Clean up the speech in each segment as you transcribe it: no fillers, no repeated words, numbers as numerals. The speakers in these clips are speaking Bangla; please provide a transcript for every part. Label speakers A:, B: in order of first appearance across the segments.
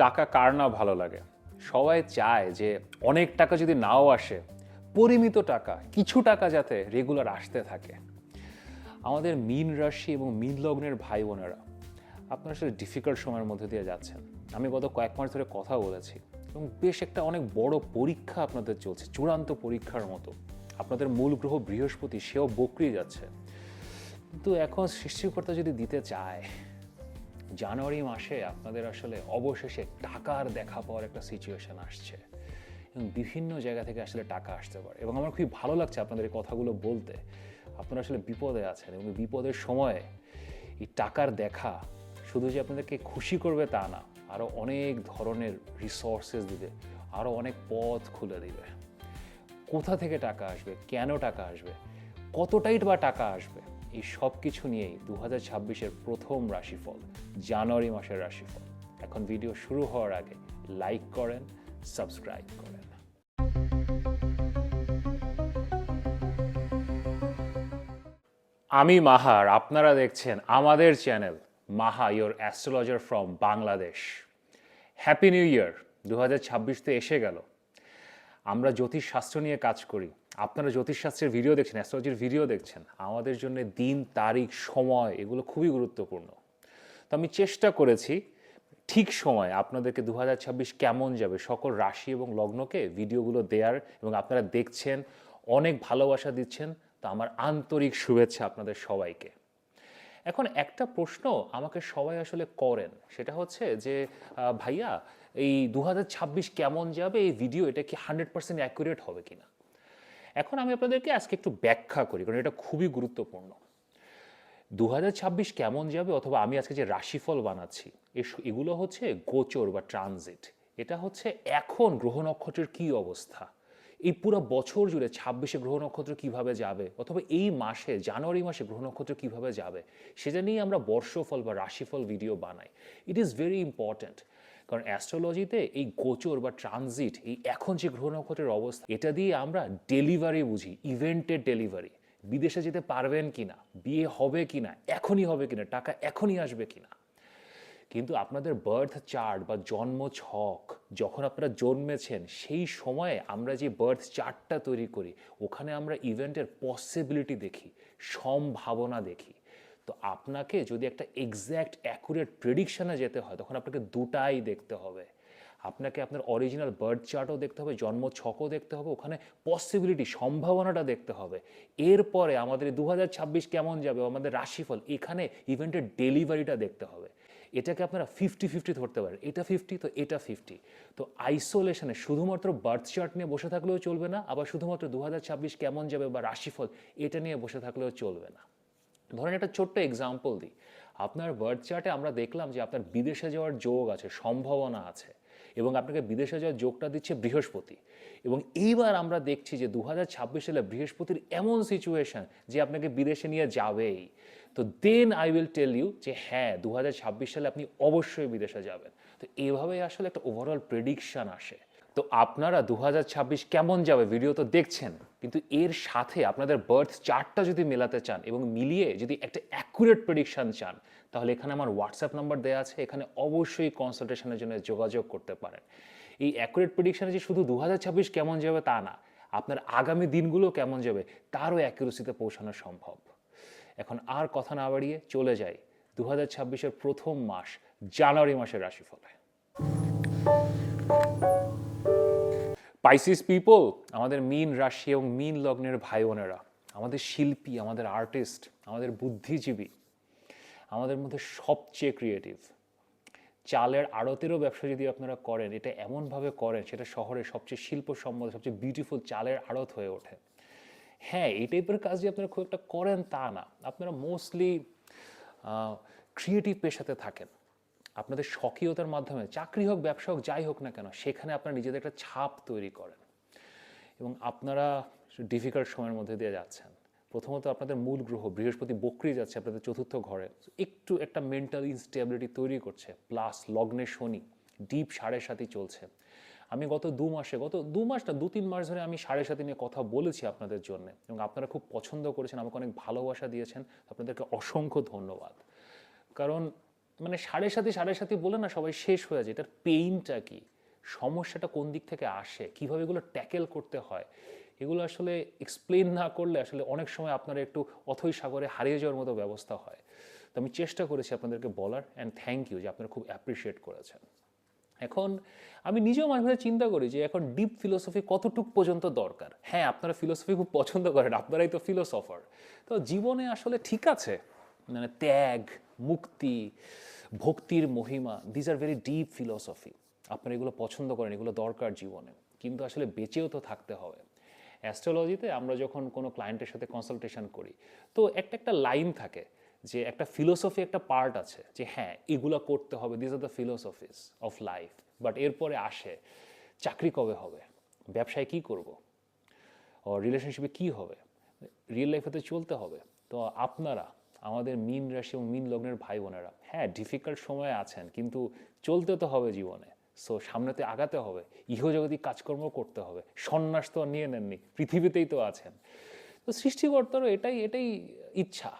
A: টাকা কার না ভালো লাগে? সবাই চায় যে অনেক টাকা যদি নাও আসে, পরিমিত টাকা, কিছু টাকা যাতে রেগুলার আসতে থাকে। আমাদের মীন রাশি এবং মীন লগ্নের ভাই বোনেরা, আপনারা আসলে ডিফিকাল্ট সময়ের মধ্যে দিয়ে যাচ্ছেন। আমি গত কয়েক মাস ধরে কথা বলেছি এবং বেশ একটা অনেক বড় পরীক্ষা আপনাদের চলছে, চূড়ান্ত পরীক্ষার মতো। আপনাদের মূল গ্রহ বৃহস্পতি, সেও বকরি যাচ্ছে। কিন্তু এখন সৃষ্টিকর্তা যদি দিতে চায়, জানুয়ারি মাসে আপনাদের আসলে অবশেষে টাকার দেখা পাওয়ার একটা সিচুয়েশন আসছে এবং বিভিন্ন জায়গা থেকে আসলে টাকা আসতে পারে। এবং আমার খুবই ভালো লাগছে আপনাদের এই কথাগুলো বলতে। আপনারা আসলে বিপদে আছেন এবং বিপদের সময়ে এই টাকার দেখা শুধু যে আপনাদেরকে খুশি করবে তা না, আরও অনেক ধরনের রিসোর্সেস দিবে, আরও অনেক পথ খুলে দিবে। কোথা থেকে টাকা আসবে, কেন টাকা আসবে, কতটাই বা টাকা আসবে, এই সব কিছু নিয়েই 2026-এর প্রথম রাশিফল, জানুয়ারি মাসের রাশিফল। এখন ভিডিও শুরু হওয়ার আগে লাইক করেন, সাবস্ক্রাইব করেন। আমি মাহার, আপনারা দেখছেন আমাদের channel Maha, your astrologer from Bangladesh. Happy new year! 2026 তো এসে গেল। আমরা জ্যোতিষশাস্ত্র নিয়ে কাজ করি, আপনারা জ্যোতিষশাস্ত্রের ভিডিও দেখছেন, অ্যাস্ট্রোলজির ভিডিও দেখছেন। আমাদের জন্য দিন, তারিখ, সময় এগুলো খুবই গুরুত্বপূর্ণ। তো আমি চেষ্টা করেছি ঠিক সময় আপনাদেরকে 2026 কেমন যাবে সকল রাশি এবং লগ্নকে ভিডিওগুলো দেওয়ার, এবং আপনারা দেখছেন, অনেক ভালোবাসা দিচ্ছেন। তো আমার আন্তরিক শুভেচ্ছা আপনাদের সবাইকে। এখন একটা প্রশ্ন আমাকে সবাই আসলে করেন, সেটা হচ্ছে যে ভাইয়া, এই 2026 কেমন যাবে, এই ভিডিও এটা কি 100% অ্যাকুরেট হবে কিনা? এখন আমি আপনাদেরকে আজকে একটু ব্যাখ্যা করি, কারণ এটা খুবই গুরুত্বপূর্ণ। 2026 কেমন যাবে, অথবা আমি আজকে যে রাশিফল বানাচ্ছি, এগুলো হচ্ছে গোচর বা ট্রানজিট। এটা হচ্ছে এখন গ্রহ নক্ষত্রের কী অবস্থা, এই পুরো বছর জুড়ে 26-এ গ্রহ নক্ষত্র কীভাবে যাবে, অথবা এই মাসে জানুয়ারি মাসে গ্রহ নক্ষত্র কীভাবে যাবে, সেটা নিয়ে আমরা বর্ষফল বা রাশিফল ভিডিও বানাই। ইট ইজ ভেরি ইম্পর্ট্যান্ট, কারণ অ্যাস্ট্রোলজিতে এই গোচর বা ট্রানজিট, এই এখন যে গ্রহ নক্ষত্রের অবস্থা, এটা দিয়ে আমরা ডেলিভারি বুঝি, ইভেন্টের ডেলিভারি। বিদেশে যেতে পারবেন কিনা, বিয়ে হবে কিনা, এখনই হবে কিনা, টাকা এখনই আসবে কিনা। কিন্তু আপনাদের বার্থ চার্ট বা জন্ম ছক, যখন আপনারা জন্মেছেন সেই সময়ে আমরা যে বার্থ চার্টটা তৈরি করি, ওখানে আমরা ইভেন্টের পসিবিলিটি দেখি, সম্ভাবনা দেখি। তো আপনাকে যদি একটা এক্স্যাক্ট অ্যাকুরেট প্রেডিকশনে যেতে হয়, তখন আপনাকে দুটাই দেখতে হবে। আপনাকে আপনার অরিজিনাল বার্থ চার্টও দেখতে হবে, জন্ম ছকও দেখতে হবে, ওখানে পসিবিলিটি, সম্ভাবনাটা দেখতে হবে। এরপরে আমাদের 2026 কেমন যাবে, আমাদের রাশিফল, এখানে ইভেন্টের ডেলিভারিটা দেখতে হবে। এটাকে আপনারা 50-50 ধরতে পারেন, এটা 50 তো এটা 50। তো আইসোলেশনে শুধুমাত্র বার্থ চার্ট নিয়ে বসে থাকলেও চলবে না, আবার শুধুমাত্র 2026 কেমন যাবে বা রাশিফল এটা নিয়ে বসে থাকলেও চলবে না। ধরেন একটা ছোট্ট এক্সাম্পল দিই। আপনার বার্থ চার্টে আমরা দেখলাম যে আপনার বিদেশে যাওয়ার যোগ আছে, সম্ভাবনা আছে, এবং আপনাকে বিদেশে যাওয়ার যোগটা দিচ্ছে বৃহস্পতি। এবং এইবার আমরা দেখছি যে 2026 সালে বৃহস্পতির এমন সিচুয়েশন যে আপনাকে বিদেশে নিয়ে যাবেই। তো then I will tell you যে হ্যাঁ, 2026 সালে আপনি অবশ্যই বিদেশে যাবেন। তো এভাবেই আসলে একটা ওভারঅল প্রেডিকশন আসে। তো আপনারা 2026 কেমন যাবে ভিডিও তো দেখছেন, কিন্তু এর সাথে আপনাদের বার্থ চার্টটা যদি মেলাতে চান এবং মিলিয়ে যদি একটা অ্যাকুরেট প্রেডিকশন চান, তাহলে এখানে আমার হোয়াটসঅ্যাপ নাম্বার দেওয়া আছে, এখানে অবশ্যই কনসালটেশনের জন্য যোগাযোগ করতে পারেন। এই অ্যাকুরেট প্রেডিকশানে যে শুধু 2026 কেমন যাবে তা না, আপনার আগামী দিনগুলো কেমন যাবে তারও অ্যাকুরেসিতে পৌঁছানো সম্ভব। এখন আর কথা না বাড়িয়ে চলে যাই 2026-এর প্রথম মাস, জানুয়ারি মাসের রাশিফলে। পাইসিস পিপল, আমাদের মীন রাশি এবং মীন লগ্নের ভাই বোনেরা, আমাদের শিল্পী, আমাদের আর্টিস্ট, আমাদের বুদ্ধিজীবী, আমাদের মধ্যে সবচেয়ে ক্রিয়েটিভ। চালের আড়তেরও ব্যবসা যদি আপনারা করেন, এটা এমনভাবে করেন সেটা শহরের সবচেয়ে শিল্প সম্বন্ধে সবচেয়ে বিউটিফুল চালের আড়ত হয়ে ওঠে। হ্যাঁ, এই টাইপের কাজ যে আপনারা খুব একটা করেন তা না, আপনারা মোস্টলি ক্রিয়েটিভ পেশাতে থাকেন। আপনাদের স্বকীয়তার মাধ্যমে, চাকরি হোক, ব্যবসা হোক, যাই হোক না কেন, সেখানে আপনারা নিজেদের একটা ছাপ তৈরি করেন এবং আপনারা ডিফিকাল্ট সময়ের মধ্যে দিয়ে যাচ্ছেন। প্রথমত আপনাদের মূল গ্রহ বৃহস্পতি বক্রি যাচ্ছে আপনাদের চতুর্থ ঘরে, একটু একটা মেন্টাল ইনস্টেবিলিটি তৈরি করছে, প্লাস লগ্নে শনি ডিপ 7.5 চলছে। আমি গত 2 মাস না 2-3 মাস ধরে আমি 7.5 নিয়ে কথা বলেছি আপনাদের জন্য, এবং আপনারা খুব পছন্দ করেছেন, আমাকে অনেক ভালোবাসা দিয়েছেন, আপনাদেরকে অসংখ্য ধন্যবাদ। কারণ মানে সাড়ে সাথে বলে না সবাই শেষ হয়ে যায়, এটার পেইনটা কি, সমস্যাটা কোন দিক থেকে আসে, কিভাবে এগুলো ট্যাকেল করতে হয়, এগুলো আসলে এক্সপ্লেন না করলে আসলে অনেক সময় আপনারা একটু অথৈ সাগরে হারিয়ে যাওয়ার মতো ব্যবস্থা হয়। তো আমি চেষ্টা করেছি আপনাদেরকে বলার, অ্যান্ড থ্যাংক ইউ যে আপনারা খুব অ্যাপ্রিসিয়েট করেছেন। এখন আমি নিজেও মাঝে মাঝে চিন্তা করি যে এখন ডিপ ফিলোসফি কতটুক পর্যন্ত দরকার। হ্যাঁ, আপনারা ফিলোসফি খুব পছন্দ করেন, আপনারাই তো ফিলোসফার। তো জীবনে আসলে ঠিক আছে, মানে ত্যাগ, মুক্তি, ভক্তির মহিমা, these are very deep philosophy. আপনারা এগুলো পছন্দ করেন, এগুলো দরকার জীবনে, কিন্তু আসলে বেঁচেও তো থাকতে হবে। অ্যাস্ট্রোলজিতে আমরা যখন কোনো ক্লায়েন্টের সাথে কনসালটেশন করি, তো একটা একটা লাইন থাকে যে একটা ফিলোসফি, একটা পার্ট আছে যে হ্যাঁ এগুলো করতে হবে, this are the philosophies of life. But এরপরে আসে চাকরি কবে হবে, ব্যবসায় কি করব, ও রিলেশনশিপে কি হবে, রিয়েল লাইফে তো চলতে হবে। তো আপনারা আমাদের মীন রাশি এবং মীন লগ্নের ভাই বোনেরা, হ্যাঁ ডিফিকাল্ট সময়ে আছেন, কিন্তু চলতে তো হবে জীবনে। সো সামনেতে আগাতে হবে, ইহজগতিক কাজকর্ম করতে হবে। সন্ন্যাস তো আর নিয়ে নেননি, পৃথিবীতেই তো আছেন। তো সৃষ্টিকর্তারও এটাই এটাই ইচ্ছা।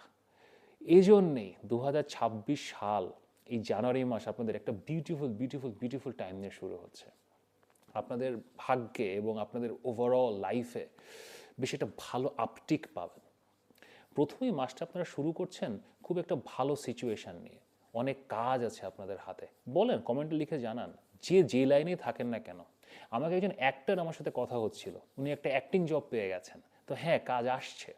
A: এই জন্যেই 2026 সাল, এই জানুয়ারি মাস আপনাদের একটা বিউটিফুল বিউটিফুল বিউটিফুল টাইম নিয়ে শুরু হচ্ছে। আপনাদের ভাগ্যে এবং আপনাদের ওভারঅল লাইফে বেশ একটা ভালো আপটিক পাবেন। প্রথমেই মাসটা আপনারা শুরু করছেন খুব একটা ভালো সিচুয়েশান নিয়ে, অনেক কাজ আছে আপনাদের হাতে। বলেন, কমেন্টে লিখে জানান যে যে লাইনেই থাকেন না কেন। আমাকে একজন অ্যাক্টর আমার সাথে কথা হচ্ছিল, উনি একটা অ্যাক্টিং জব পেয়ে গেছেন। তো হ্যাঁ, কাজ আসছে।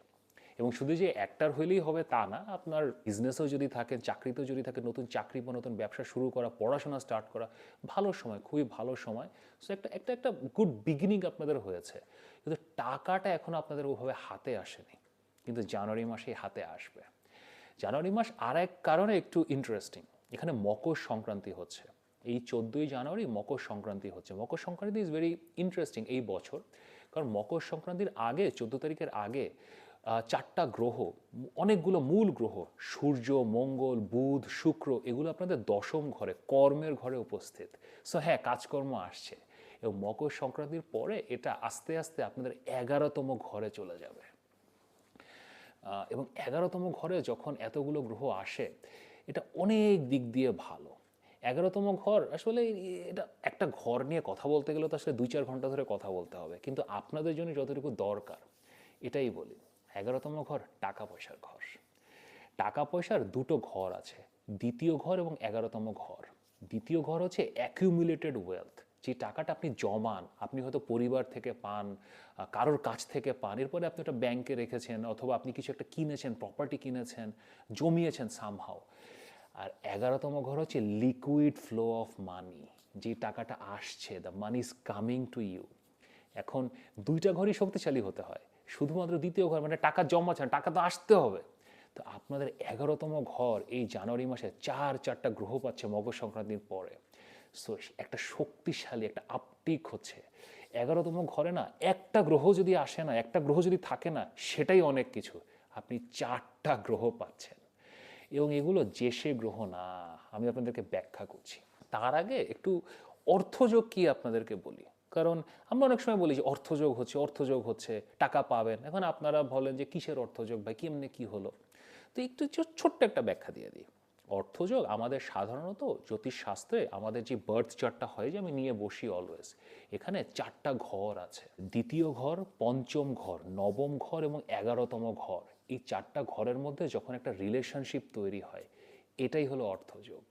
A: এবং শুধু যে অ্যাক্টর হইলেই হবে তা না, আপনার বিজনেসেও যদি থাকেন, চাকরিতেও যদি থাকেন, নতুন চাকরি বা নতুন ব্যবসা শুরু করা, পড়াশোনা স্টার্ট করা, ভালো সময়, খুবই ভালো সময়। সো একটা একটা একটা গুড বিগিনিং আপনাদের হয়েছে, কিন্তু টাকাটা এখনও আপনাদের ওভাবে হাতে আসেনি, কিন্তু জানুয়ারি মাসেই হাতে আসবে। জানুয়ারি মাস আর এক কারণে একটু ইন্টারেস্টিং, এখানে মকর সংক্রান্তি হচ্ছে। এই 14ই জানুয়ারি মকর সংক্রান্তি হচ্ছে। Makar Sankranti is very interesting এই বছর, কারণ মকর সংক্রান্তির আগে 14 তারিখের আগে চারটা গ্রহ, অনেকগুলো মূল গ্রহ, সূর্য, মঙ্গল, বুধ, শুক্র, এগুলো আপনাদের দশম ঘরে, কর্মের ঘরে উপস্থিত। সো হ্যাঁ, কাজকর্ম আসছে। এবং মকর সংক্রান্তির পরে এটা আস্তে আস্তে আপনাদের 11তম ঘরে চলে যাবে। এবং 11তম ঘরে যখন এতগুলো গ্রহ আসে, এটা অনেক দিক দিয়ে ভালো। 11তম ঘর আসলে, এটা একটা ঘর নিয়ে কথা বলতে গেলে তো আসলে 2-4 ঘন্টা ধরে কথা বলতে হবে, কিন্তু আপনাদের জন্য যতটুকু দরকার এটাই বলি। 11তম ঘর টাকা পয়সার ঘর। টাকা পয়সার দুটো ঘর আছে, দ্বিতীয় ঘর এবং 11তম ঘর। দ্বিতীয় ঘর হচ্ছে অ্যাকিউমুলেটেড ওয়েলথ, যে টাকাটা আপনি জমান, আপনি হয়তো পরিবার থেকে পান, কারোর কাছ থেকে পান, এরপরে আপনি ওটা ব্যাংকে রেখেছেন, অথবা আপনি কিছু একটা কিনেছেন, প্রপার্টি কিনেছেন, জমিয়েছেন সামহাও। আর 11তম ঘর হচ্ছে লিকুইড ফ্লো অফ মানি, যে টাকাটা আসছে, the money is coming to you. এখন দুইটা ঘরই শক্তিশালী হতে হয়, শুধুমাত্র দ্বিতীয় ঘর মানে টাকা জমাচ্ছেন, টাকা তো আসতে হবে। তো আপনাদের 11তম ঘর এই জানুয়ারি মাসে চারটা গ্রহ পাচ্ছে মকর সংক্রান্তির পরে। সো একটা শক্তিশালী একটা আপটিক হচ্ছে। 11তম ঘরে না একটা গ্রহ যদি আসে না, একটা গ্রহ যদি থাকে না, সেটাই অনেক কিছু। আপনি 4টা গ্রহ পাচ্ছেন, এবং এগুলো যে সে গ্রহ না, আমি আপনাদেরকে ব্যাখ্যা করছি। তার আগে একটু অর্থযোগ কি আপনাদেরকে বলি, কারণ আমরা অনেক সময় বলি যে অর্থযোগ হচ্ছে, টাকা পাবেন। এখন আপনারা বলেন যে কিসের অর্থযোগ ভাই, কেমনে কি হলো? তো একটু ছোট্ট একটা ব্যাখ্যা দিয়ে দিই। অর্থযোগ আমাদের সাধারণত জ্যোতিষশাস্ত্রে আমাদের যে বার্থ চার্টটা হয়, যে আমি নিয়ে বসি অলওয়েজ, এখানে 4টা ঘর আছে, দ্বিতীয় ঘর, পঞ্চম ঘর, নবম ঘর এবং 11তম ঘর। এই 4টা ঘরের মধ্যে যখন একটা রিলেশনশিপ তৈরি হয়, এটাই হলো অর্থযোগ।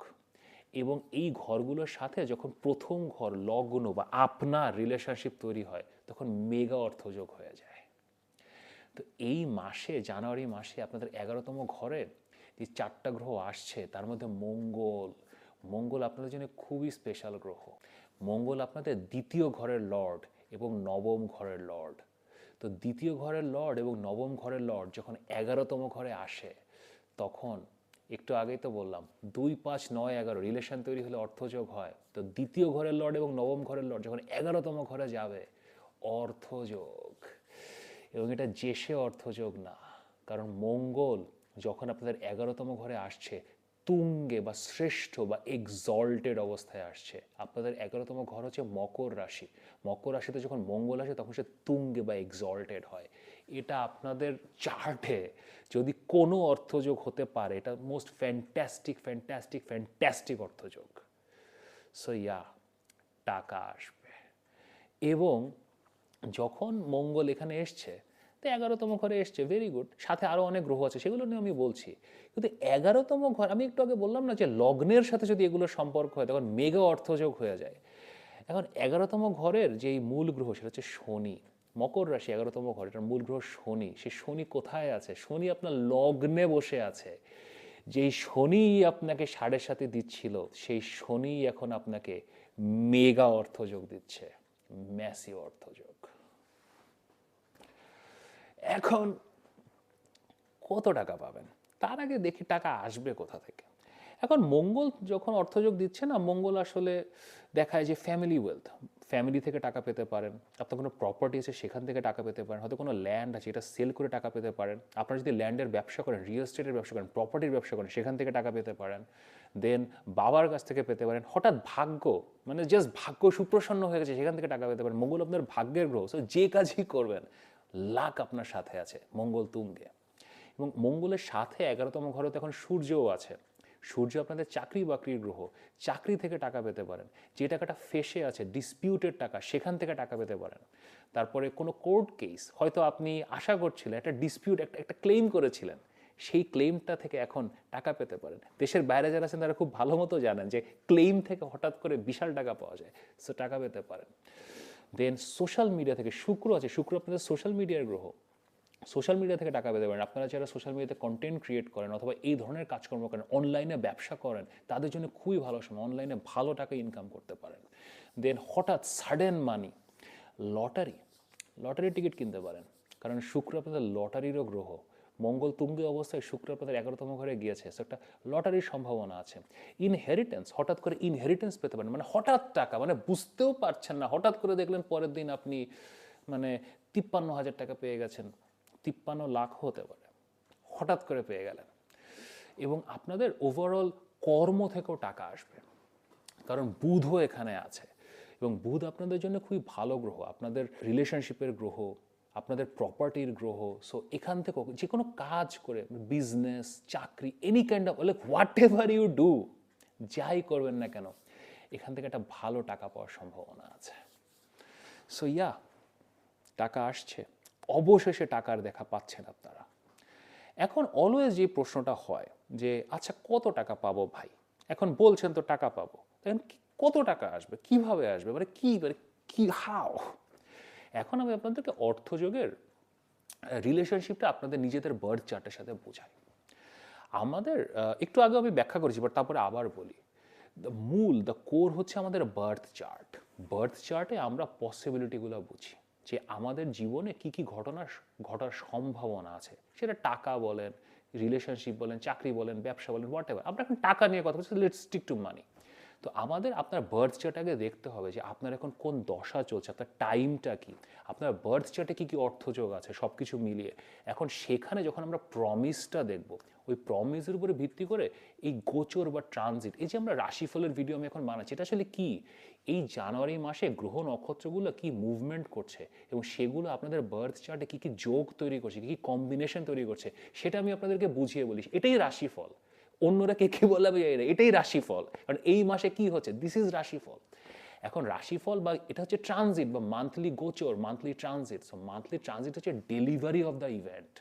A: এবং এই ঘরগুলোর সাথে যখন প্রথম ঘর লগ্ন বা আপনার রিলেশনশিপ তৈরি হয়, তখন মেগা অর্থযোগ হয়ে যায়। তো এই মাসে, জানুয়ারি মাসে আপনাদের 11তম ঘরে যে 4টা গ্রহ আসছে, তার মধ্যে মঙ্গল আপনাদের জন্য খুবই স্পেশাল গ্রহ। মঙ্গল আপনাদের দ্বিতীয় ঘরের লর্ড এবং নবম ঘরের লর্ড। তো দ্বিতীয় ঘরের লর্ড এবং নবম ঘরের লর্ড যখন 11তম ঘরে আসে, তখন একটু আগেই তো বললাম 2, 5, 9, 11 রিলেশন তৈরি হলে অর্থযোগ হয়। তো দ্বিতীয় ঘরের লর্ড এবং নবম ঘরের লর্ড যখন 11তম ঘরে যাবে, অর্থযোগ। এবং এটা যে সে অর্থযোগ না, কারণ মঙ্গল যখন আপনাদের 11তম ঘরে আসছে, তুঙ্গে বা শ্রেষ্ঠ বা এক্সল্টেড অবস্থায় আসছে। আপনাদের 11তম ঘর হচ্ছে মকর রাশি। মকর রাশিতে যখন মঙ্গল আসে তখন সে তুঙ্গে বা এক্সল্টেড হয়। এটা আপনাদের চার্টে যদি কোনো অর্থযোগ হতে পারে, এটা মোস্ট ফ্যান্টাস্টিক ফ্যান্টাস্টিক ফ্যান্টাস্টিক অর্থযোগ। সো ইয়া, টাকা আসবে। এবং যখন মঙ্গল এখানে এসছে, তো 11তম ঘরে এসছে, ভেরি গুড। সাথে আরও অনেক গ্রহ আছে, সেগুলো নিয়ে আমি বলছি। কিন্তু 11তম ঘর, আমি একটু আগে বললাম না যে লগ্নের সাথে যদি এগুলোর সম্পর্ক হয় তখন মেগা অর্থযোগ হয়ে যায়। এখন 11তম ঘরের যেই মূল গ্রহ সেটা হচ্ছে শনি। মকর রাশি 11তম ঘর, এটার মূল গ্রহ শনি। সে শনি কোথায় আছে? শনি আপনার লগ্নে বসে আছে। যেই শনি আপনাকে 7.5 দিচ্ছিল, সেই শনি এখন আপনাকে মেগা অর্থযোগ দিচ্ছে, ম্যাসিভ অর্থযোগ। এখন কত টাকা পাবেন? তার আগে দেখি টাকা আসবে কোথা থেকে। এখন মঙ্গল যখন অর্থযোগ দিচ্ছে না, মঙ্গল আসলে দেখায় যে ফ্যামিলি ওয়েলথ, ফ্যামিলি থেকে টাকা পেতে পারেন, আপনার কোনো প্রপার্টি আছে সেখান থেকে টাকা পেতে পারেন, হয়তো কোনো ল্যান্ড আছে এটা সেল করে টাকা পেতে পারেন। আপনারা যদি ল্যান্ডের ব্যবসা করেন, রিয়েল এস্টেটের ব্যবসা করেন, প্রপার্টির ব্যবসা করেন, সেখান থেকে টাকা পেতে পারেন। দেন বাবার কাছ থেকে পেতে পারেন। হঠাৎ ভাগ্য, মানে জাস্ট ভাগ্য সুপ্রসন্ন হয়ে গেছে, সেখান থেকে টাকা পেতে পারেন। মঙ্গল আপনার ভাগ্যের গ্রহ, সো যে কাজই করবেন লাক আপনার সাথে আছে, মঙ্গল তুঙ্গে। এবং মঙ্গলের সাথে 11তম ঘরে তো এখন সূর্যও আছে। সূর্য আপনাদের চাকরি বাকরির গ্রহ, চাকরি থেকে টাকা পেতে পারেন। যে টাকাটা ফেসে আছে, ডিসপিউটেড টাকা, সেখান থেকে টাকা পেতে পারেন। তারপরে কোনো কোর্ট কেস, হয়তো আপনি আশা করছিলেন একটা ডিসপিউট, একটা ক্লেম করেছিলেন, সেই ক্লেমটা থেকে এখন টাকা পেতে পারেন। দেশের বাইরে যারা আছেন তারা খুব ভালো মতো জানেন যে ক্লেম থেকে হঠাৎ করে বিশাল টাকা পাওয়া যায়, সো টাকা পেতে পারেন। দেন সোশ্যাল মিডিয়া থেকে শুক্র আছে, শুক্র আপনাদের সোশ্যাল মিডিয়ার গ্রহ, সোশ্যাল মিডিয়া থেকে টাকা পেতে পারেন। আপনারা যারা সোশ্যাল মিডিয়াতে কন্টেন্ট ক্রিয়েট করেন অথবা এই ধরনের কাজকর্ম করেন, অনলাইনে ব্যবসা করেন, তাদের জন্য খুবই ভালো সময়, অনলাইনে ভালো টাকা ইনকাম করতে পারেন। দেন হঠাৎ সাডেন মানি, লটারি, লটারির টিকিট কিনতে পারেন, কারণ শুক্র আপনাদের লটারিরও গ্রহ। মঙ্গল তুঙ্গে অবস্থায় শুক্র আপনাদের 11তম ঘরে গিয়েছে, সো একটা লটারির সম্ভাবনা আছে। ইনহেরিটেন্স, হঠাৎ করে ইনহেরিটেন্স পেতে পারেন, মানে হঠাৎ টাকা, মানে বুঝতেও পারছেন না, হঠাৎ করে দেখলেন পরের দিন আপনি মানে 53,000 টাকা পেয়ে গেছেন, 53 লাখ হতে পারে, হঠাৎ করে পেয়ে গেলেন। এবং আপনাদের ওভারঅল কর্ম থেকেও টাকা আসবে, কারণ বুধও এখানে আছে। এবং বুধ আপনাদের জন্য খুবই ভালো গ্রহ, আপনাদের রিলেশনশিপের গ্রহ, আপনাদের প্রপার্টির গ্রহ। সো এখান থেকেও যে কোনো কাজ করে, বিজনেস, চাকরি, any kind of, like whatever you do, যাই করবেন না কেন, এখান থেকে একটা ভালো টাকা পাওয়ার সম্ভাবনা আছে। সো ইয়া, টাকা আসছে, অবশেষে টাকার দেখা পাচ্ছেন আপনারা। এখন অলওয়েজ যে প্রশ্নটা হয় যে আচ্ছা কত টাকা পাবো ভাই, এখন বলছেন তো টাকা পাবো, এখন কত টাকা আসবে, কিভাবে আসবে, মানে কি হাও। এখন আমি আপনাদেরকে অর্থযোগের রিলেশনশিপটা আপনাদের নিজেদের বার্থ চার্টের সাথে বোঝাই। আমাদের একটু আগে আমি ব্যাখ্যা করেছি, বাট তারপরে আবার বলি, দ্য কোর হচ্ছে আমাদের বার্থ চার্ট। বার্থ চার্টে আমরা পসিবিলিটিগুলো বুঝি যে আমাদের জীবনে কি কি ঘটার সম্ভাবনা আছে, সেটা টাকা বলেন, রিলেশনশিপ বলেন, চাকরি বলেন, ব্যবসা বলেন, হোয়াট এভার। আমরা এখন টাকা নিয়ে কথা বলছি, লেটস স্টিক টু মানি। তো আমাদের আপনার বার্থ চার্টটাকে দেখতে হবে যে আপনার এখন কোন দশা চলছে, আপনার টাইমটা কি, আপনার বার্থ চার্টে কী কী অর্থযোগ আছে, সব কিছু মিলিয়ে। এখন সেখানে যখন আমরা প্রমিসটা দেখব, ওই প্রমিসের উপরে ভিত্তি করে এই গোচর বা ট্রানজিট, এই যে আমরা রাশিফলের ভিডিও আমি এখন বানাচ্ছি, এটা আসলে কি, এই জানুয়ারি মাসে গ্রহ নক্ষত্রগুলো কি মুভমেন্ট করছে এবং সেগুলো আপনাদের বার্থ চার্টে কী কী যোগ তৈরি করছে, কী কী কম্বিনেশন তৈরি করছে, সেটা আমি আপনাদেরকে বুঝিয়ে বলি। এটাই রাশিফল, অন্যরা কে কি বলে আমি জানি না, এটাই রাশিফল। কারণ এই মাসে কি হচ্ছে, দিস ইজ রাশিফল। এখন রাশিফল বা এটা হচ্ছে ট্রানজিট বা মান্থলি গোচর, monthly transit. So monthly transit হচ্ছে ডেলিভারি অফ দ্য ইভেন্ট।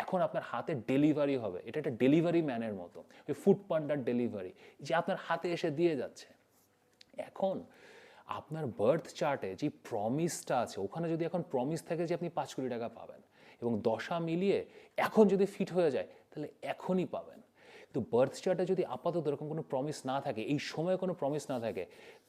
A: এখন আপনার হাতে ডেলিভারি হবে, এটা একটা ডেলিভারি ম্যানের মতো, ওই ফুড পান্ডার ডেলিভারি, যে আপনার হাতে এসে দিয়ে যাচ্ছে। এখন আপনার বার্থ চার্টে যে প্রমিসটা আছে, ওখানে যদি এখন প্রমিস থাকে যে আপনি 5 কোটি টাকা পাবেন এবং দশা মিলিয়ে এখন যদি ফিট হয়ে যায় তাহলে এখনই পাবেন। কিন্তু বার্থ চার্টে যদি আপাতত এরকম কোনো প্রমিস না থাকে, এই সময়ে কোনো প্রমিস না থাকে,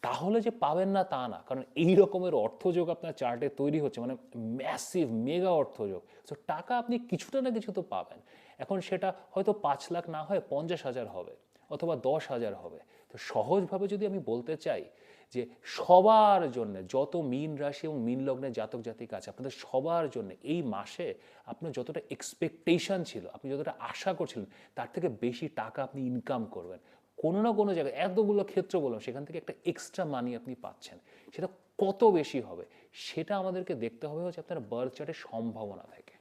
A: তাহলে যে পাবেন না তা না, কারণ এই রকমের অর্থযোগ আপনার চার্টে তৈরি হচ্ছে, মানে ম্যাসিভ মেগা অর্থযোগ। সো টাকা আপনি কিছুটা না কিছু তো পাবেন। এখন সেটা হয়তো 5 লাখ না হয় 50,000 হবে অথবা 10,000 হবে, তো সহজভাবে যদি আমি বলতে চাই যে সবার জন্য, যত মীন রাশি এবং মীন লগ্নের জাতক জাতিকা আছে, আপনাদের সবার জন্য এই মাসে আপনার যতটা এক্সপেকটেশন ছিল, আপনি যতটা আশা করছিলেন, তার থেকে বেশি টাকা আপনি ইনকাম করবেন। কোনো না কোনো জায়গায়, এতগুলো ক্ষেত্র বললাম, সেখান থেকে একটা এক্সট্রা মানি আপনি পাচ্ছেন। সেটা কত বেশি হবে সেটা আমাদেরকে দেখতে হবে হচ্ছে আপনার বার্থ চার্টের সম্ভাবনা থেকে।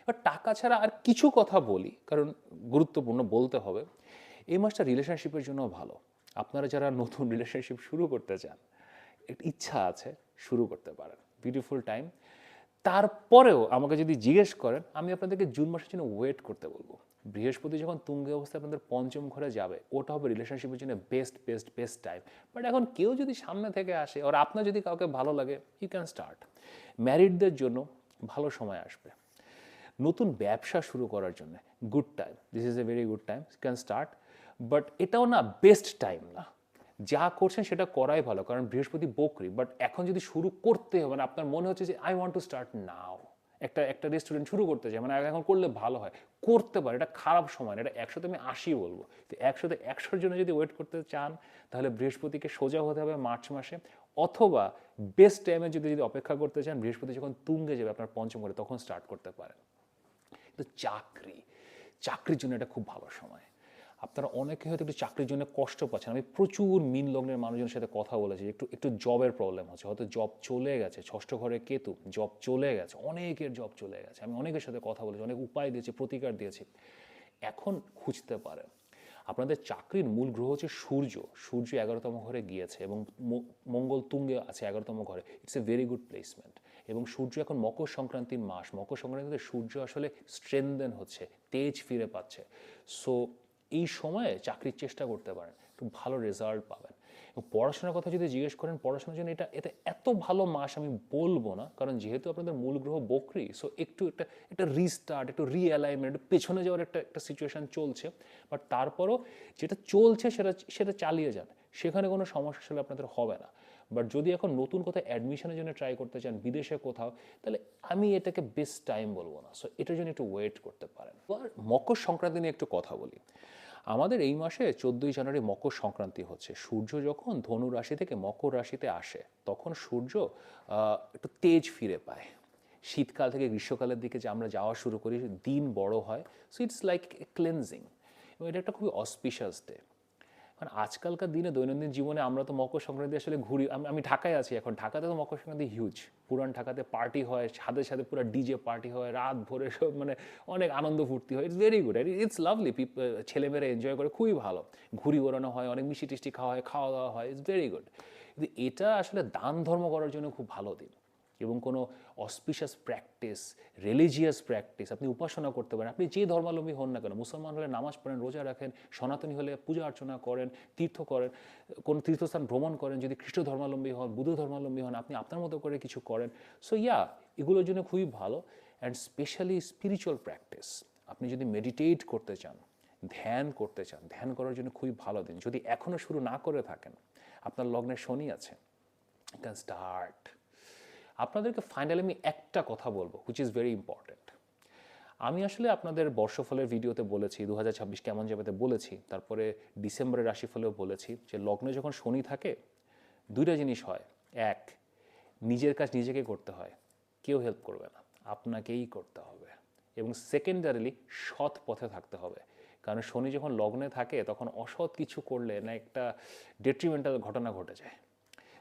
A: এবার টাকা ছাড়া আর কিছু কথা বলি, কারণ গুরুত্বপূর্ণ বলতে হবে। এই মাসটা রিলেশনশিপের জন্য ভালো। আপনারা যারা নতুন রিলেশনশিপ শুরু করতে চান, একটা ইচ্ছা আছে, শুরু করতে পারেন, বিউটিফুল টাইম। তারপরেও আমাকে যদি জিজ্ঞেস করেন, আমি আপনাদেরকে জুন মাসের জন্য ওয়েট করতে বলবো। বৃহস্পতি যখন তুঙ্গে অবস্থায় আপনাদের পঞ্চম ঘরে যাবে, ওটা হবে রিলেশনশিপের জন্য বেস্ট টাইম। বাট এখন কেউ যদি সামনে থেকে আসে, আর আপনার যদি কাউকে ভালো লাগে, ইউ ক্যান স্টার্ট। ম্যারিডদের জন্য ভালো সময় আসবে। নতুন ব্যবসা শুরু করার জন্য good time, this is a very good time, can start. But এটাও না বেস্ট টাইম না। যা করছেন সেটা করাই ভালো, কারণ বৃহস্পতি বকরি। বাট এখন যদি শুরু করতে হবে, মানে আপনার মনে হচ্ছে যে I want to start now, একটা রেস্টুরেন্ট শুরু করতে চাই, মানে এখন করলে ভালো হয়, করতে পারে, এটা খারাপ সময় না। এটা 100-তে আমি 80 বলবো। তো 100-তে 100-র জন্য যদি ওয়েট করতে চান, তাহলে বৃহস্পতিকে সোজা হতে হবে মার্চ মাসে, অথবা বেস্ট টাইমে যদি অপেক্ষা করতে চান, বৃহস্পতি যখন তুঙ্গে যাবে আপনার পঞ্চম ঘরে, তখন স্টার্ট করতে পারেন। তো চাকরির জন্য এটা খুব ভালো সময়। আপনারা অনেকে হয়তো একটু চাকরির জন্য কষ্ট পাচ্ছেন। আমি প্রচুর মীন লগ্নের মানুষজনের সাথে কথা বলেছি, একটু জবের প্রবলেম হচ্ছে, হয়তো জব চলে গেছে, ষষ্ঠ ঘরে কেতু, জব চলে গেছে, অনেকের জব চলে গেছে। আমি অনেকের সাথে কথা বলেছি, অনেক উপায় দিয়েছি, প্রতিকার দিয়েছি। এখন খুঁজতে পারেন। আপনাদের চাকরির মূল গ্রহ হচ্ছে সূর্য। সূর্য 11তম ঘরে গিয়েছে এবং মঙ্গল তুঙ্গে আছে 11তম ঘরে। It's a very good placement. এবং সূর্য এখন মকর সংক্রান্তির মাস, মকর সংক্রান্তিতে সূর্য আসলে স্ট্রেনদেন হচ্ছে, তেজ ফিরে পাচ্ছে। সো এই সময়ে চাকরির চেষ্টা করতে পারেন, একটু ভালো রেজাল্ট পাবেন। এবং পড়াশোনার কথা যদি জিজ্ঞেস করেন, পড়াশোনার জন্য এটা এত ভালো মাস আমি বলবো না, কারণ যেহেতু আপনাদের মূল গ্রহ বকরি, সো একটা রিস্টার্ট, একটু রিঅ্যালাইনমেন্ট, একটু পেছনে যাওয়ার একটা সিচুয়েশন চলছে। বাট তারপরও যেটা চলছে সেটা চালিয়ে যান, সেখানে কোনো সমস্যা আসলে আপনাদের হবে না। বাট যদি এখন নতুন কোথাও অ্যাডমিশনের জন্য ট্রাই করতে চান, বিদেশে কোথাও, তাহলে আমি এটাকে বেস্ট টাইম বলবো না। সো এটার জন্য একটু ওয়েট করতে পারেন। আর মকর সংক্রান্তি নিয়ে একটু কথা বলি। আমাদের এই মাসে 14ই জানুয়ারি মকর সংক্রান্তি হচ্ছে। সূর্য যখন ধনু রাশি থেকে মকর রাশিতে আসে, তখন সূর্য একটু তেজ ফিরে পায়। শীতকাল থেকে গ্রীষ্মকালের দিকে যে আমরা যাওয়া শুরু করি, দিন বড় হয়। সো ইটস লাইক ক্লেনজিং, এবং এটা একটা খুবই অসপিশাস ডে। কারণ আজকালকার দিনে দৈনন্দিন জীবনে আমরা তো মকর সংক্রান্তি আসলে ঘুরি। আমি ঢাকায় আছি এখন, ঢাকাতে তো মকর সংক্রান্তি হিউজ। পুরান ঢাকাতে পার্টি হয়, সাথে সাথে পুরো ডিজে পার্টি হয়, রাত ভরে সব, মানে অনেক আনন্দ ফুর্তি হয়। It's very good, it's lovely. ছেলেমেয়েরা এনজয় করে, খুবই ভালো। ঘুরি ওড়ানো হয়, অনেক মিষ্টি টিষ্টি খাওয়া হয়, খাওয়া দাওয়া হয়, ইটস ভেরি গুড। কিন্তু এটা আসলে দান ধর্ম করার জন্য খুব ভালো দিন, এবং কোনো অসপিশাস প্র্যাকটিস, রিলিজিয়াস প্র্যাকটিস, আপনি উপাসনা করতে পারেন। আপনি যে ধর্মাবলম্বী হন না কেন, মুসলমান হলে নামাজ পড়েন, রোজা রাখেন, সনাতনী হলে পূজা অর্চনা করেন, তীর্থ করেন, কোনো তীর্থস্থান ভ্রমণ করেন, যদি খ্রিস্ট ধর্মাবলম্বী হন, বুদ্ধ ধর্মাবলম্বী হন, আপনি আপনার মতো করে কিছু করেন। সো এগুলোর জন্য খুবই ভালো। অ্যান্ড স্পেশালি স্পিরিচুয়াল প্র্যাকটিস, আপনি যদি মেডিটেট করতে চান, ধ্যান করতে চান, ধ্যান করার জন্য খুবই ভালো দিন। যদি এখনও শুরু না করে থাকেন, আপনার লগ্নে শনি আছে, ক্যান স্টার্ট। আপনাদেরকে ফাইনালি আমি একটা কথা বলবো, হুইচ ইজ ভেরি ইম্পর্টেন্ট। আমি আসলে আপনাদের বর্ষফলের ভিডিওতে বলেছি 2026 কেমন যাবে বলেছি, তারপরে ডিসেম্বরের রাশিফলেও বলেছি যে লগ্নে যখন শনি থাকে, দুইটা জিনিস হয়। এক, নিজের কাজ নিজেকে করতে হয়, কেউ হেল্প করবে না, আপনাকেই করতে হবে। এবং সেকেন্ডারিলি সৎ পথে থাকতে হবে, কারণ শনি যখন লগ্নে থাকে তখন অসৎ কিছু করলে না একটা ডেট্রিমেন্টাল ঘটনা ঘটে যায়।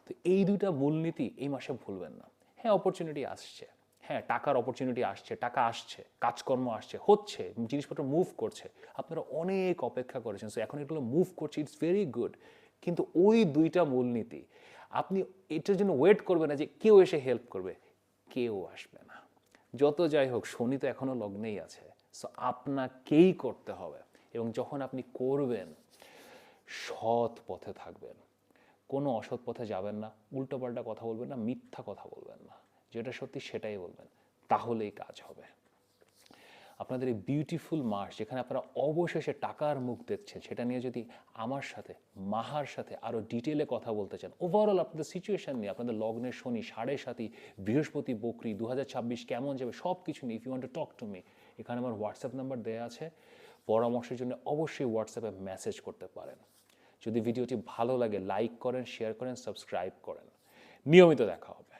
A: তো এই দুইটা মূলনীতি এই মাসে ভুলবেন না। হ্যাঁ, অপরচুনিটি আসছে, হ্যাঁ টাকার অপরচুনিটি আসছে, টাকা আসছে, কাজকর্ম আসছে, হচ্ছে, জিনিসপত্র মুভ করছে। আপনারা অনেক অপেক্ষা করেছেন, সো এখন এগুলো মুভ করছে, ইটস ভেরি গুড। কিন্তু ওই দুইটা মূলনীতি, আপনি এটার জন্য ওয়েট করবে না যে কেউ এসে হেল্প করবে, কেউ আসবে না। যত যাই হোক, শনি তো এখনও লগ্নেই আছে। সো আপনাকেই করতে হবে, এবং যখন আপনি করবেন, সৎ পথে থাকবেন, কোনো অসৎ পথে যাবেন না, উল্টোপাল্টা কথা বলবেন না, মিথ্যা কথা বলবেন না, যেটা সত্যি সেটাই বলবেন, তাহলেই কাজ হবে। আপনাদের এই বিউটিফুল মাস, যেখানে আপনারা অবশেষে টাকার মুখ দেখছেন, সেটা নিয়ে যদি আমার সাথে, মাহার সাথে আরও ডিটেলে কথা বলতে চান, ওভারঅল আপনাদের সিচুয়েশান নিয়ে, আপনাদের লগ্নের শনি, 7.5 বৃহস্পতি বকরি, 2026 কেমন যাবে, সব কিছু নিয়ে, if you want to talk to me, এখানে আমার হোয়াটসঅ্যাপ নাম্বার দেওয়া আছে। পরামর্শের জন্য অবশ্যই হোয়াটসঅ্যাপে মেসেজ করতে পারেন। যদি ভিডিওটি ভালো লাগে লাইক করেন, শেয়ার করেন, সাবস্ক্রাইব করেন। নিয়মিত দেখা হবে।